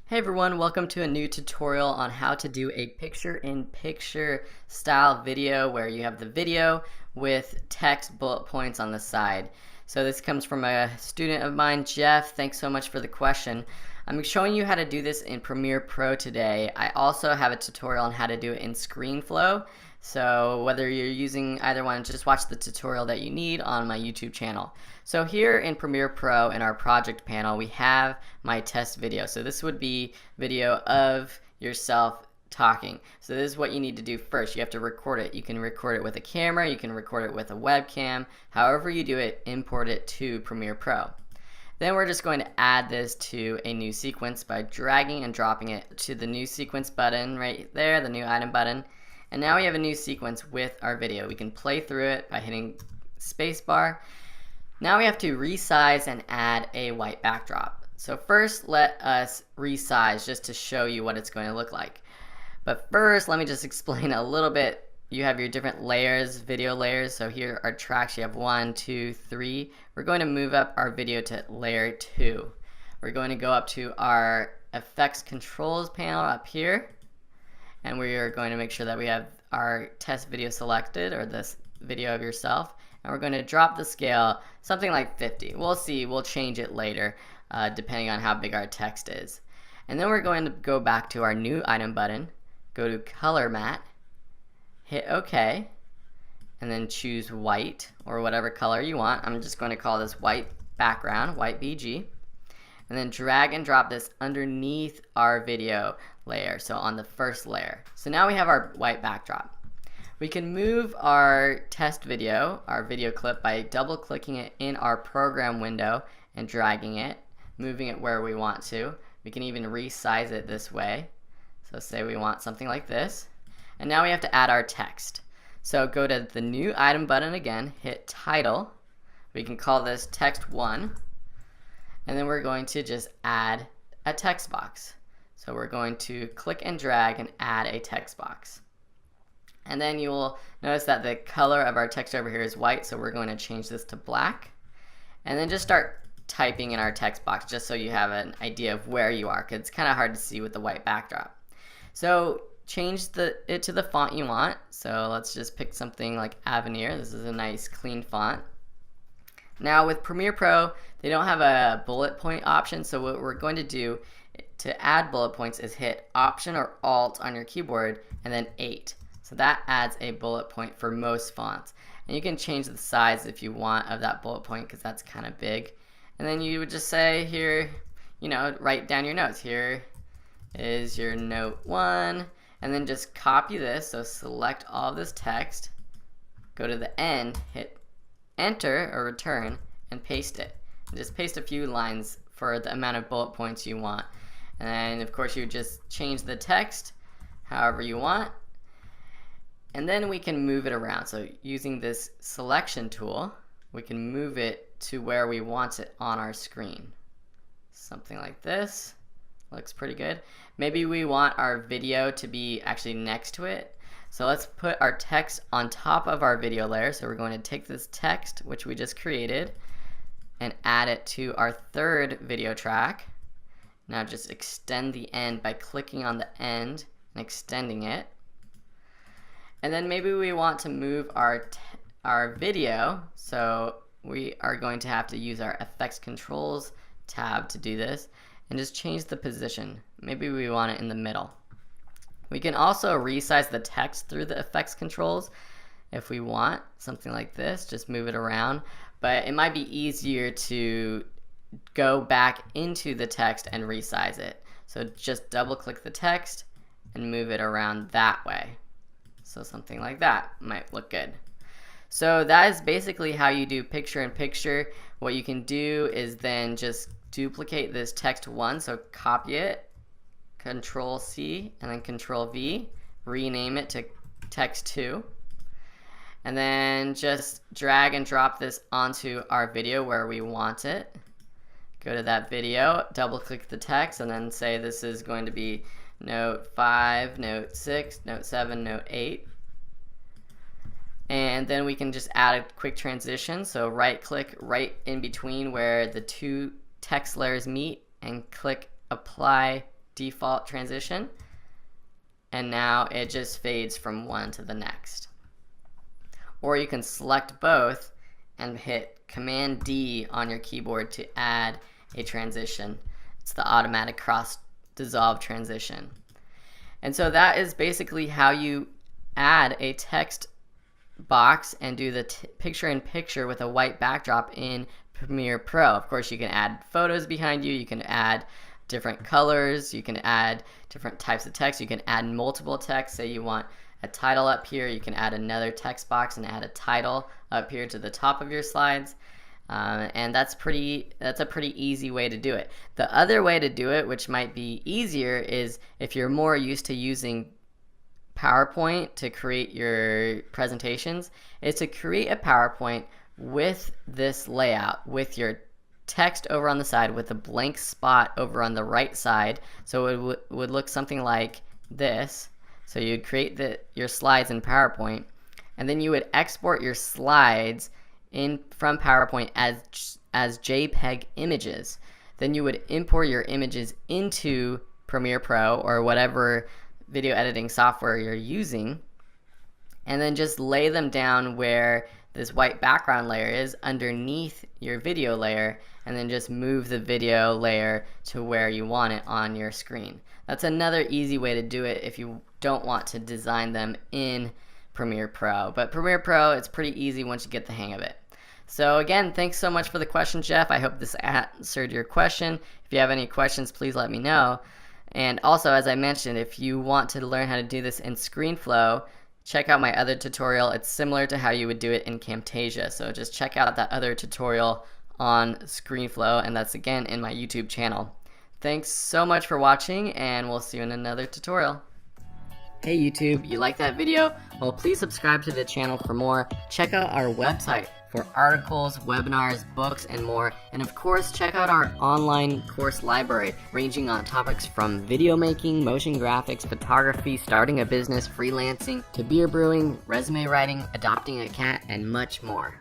Hey everyone, welcome to a new tutorial on how to do a picture-in-picture style video where you have the video with text bullet points on the side. So this comes from a student of mine, Jeff. Thanks so much for the question. I'm showing you how to do this in Premiere Pro today. I also have a tutorial on how to do it in ScreenFlow. So whether you're using either one, just watch the tutorial that you need on my YouTube channel. So here in Premiere Pro in our project panel, we have my test video. So this would be video of yourself talking. So this is what you need to do first. You have to record it. You can record it with a camera, you can record it with a webcam. However you do it, import it to Premiere Pro. Then we're just going to add this to a new sequence by dragging and dropping it to the new sequence button right there, the new item button. And now we have a new sequence with our video. We can play through it by hitting spacebar. Now we have to resize and add a white backdrop. So first let us resize just to show you what it's going to look like. But first let me just explain a little bit. You have your different layers, video layers. So here are tracks. You have 1, 2, 3. We're going to move up our video to layer 2. We're going to go up to our effects controls panel up here. And we are going to make sure that we have our test video selected, or this video of yourself. And we're going to drop the scale something like 50. We'll see. We'll change it later depending on how big our text is. And then we're going to go back to our new item button, go to color matte, hit OK, and then choose white or whatever color you want. I'm just going to call this white background, white BG. And then drag and drop this underneath our video layer, so on the first layer. So now we have our white backdrop. We can move our test video, our video clip, by double clicking it in our program window and dragging it, moving it where we want to. We can even resize it this way. So say we want something like this. And now we have to add our text. So go to the new item button again, hit title. We can call this text 1. And then we're going to just add a text box. So we're going to click and drag and add a text box. And then you will notice that the color of our text over here is white, so we're going to change this to black. And then just start typing in our text box just so you have an idea of where you are, because it's kind of hard to see with the white backdrop. So change it to the font you want. So let's just pick something like Avenir. This is a nice clean font. Now with Premiere Pro, they don't have a bullet point option, so what we're going to do to add bullet points is hit Option or Alt on your keyboard and then 8. So that adds a bullet point for most fonts. And you can change the size if you want of that bullet point, because that's kind of big. And then you would just say here, write down your notes. Here is your note 1, and then just copy this. So select all of this text, go to the end, hit Enter or Return, and paste it. And just paste a few lines for the amount of bullet points you want. And then of course you just change the text however you want. And then we can move it around. So using this selection tool, we can move it to where we want it on our screen. Something like this. Looks pretty good. Maybe we want our video to be actually next to it. So let's put our text on top of our video layer. So we're going to take this text, which we just created, and add it to our third video track. Now just extend the end by clicking on the end and extending it. And then maybe we want to move our video, so we are going to have to use our Effects Controls tab to do this, and just change the position. Maybe we want it in the middle. We can also resize the text through the effects controls if we want, something like this, just move it around. But it might be easier to go back into the text and resize it. So just double click the text and move it around that way. So something like that might look good. So that is basically how you do picture-in-picture. What you can do is then just duplicate this text 1, so copy it, Control C, and then Control V, rename it to text 2, and then just drag and drop this onto our video where we want it. Go to that video, double click the text, and then say this is going to be note 5, note 6, note 7, note 8. And then we can just add a quick transition, so right click right in between where the two text layers meet and click Apply default transition, and now it just fades from one to the next. Or you can select both and hit Command D on your keyboard to add a transition. It's the automatic cross dissolve transition. And so that is basically how you add a text box and do the picture-in-picture with a white backdrop in Premiere Pro. Of course, you can add photos behind you, you can add different colors, you can add different types of text, you can add multiple text. Say you want a title up here, you can add another text box and add a title up here to the top of your slides. And that's a pretty easy way to do it. The other way to do it, which might be easier, is if you're more used to using PowerPoint to create your presentations, is to create a PowerPoint with this layout, with your text over on the side, with a blank spot over on the right side. So it would look something like this. So you'd create your slides in PowerPoint, and then you would export your slides from PowerPoint as JPEG images. Then you would import your images into Premiere Pro or whatever video editing software you're using, and then just lay them down where this white background layer is underneath your video layer, and then just move the video layer to where you want it on your screen. That's another easy way to do it if you don't want to design them in Premiere Pro. But Premiere Pro, it's pretty easy once you get the hang of it. So again, thanks so much for the question, Jeff. I hope this answered your question. If you have any questions, please let me know. And also, as I mentioned, if you want to learn how to do this in ScreenFlow, check out my other tutorial. It's similar to how you would do it in Camtasia. So just check out that other tutorial on ScreenFlow, and that's again in my YouTube channel. Thanks so much for watching, and we'll see you in another tutorial. Hey YouTube, you like that video? Well, please subscribe to the channel for more. Check out our website for articles, webinars, books, and more. And of course, check out our online course library, ranging on topics from video making, motion graphics, photography, starting a business, freelancing, to beer brewing, resume writing, adopting a cat, and much more.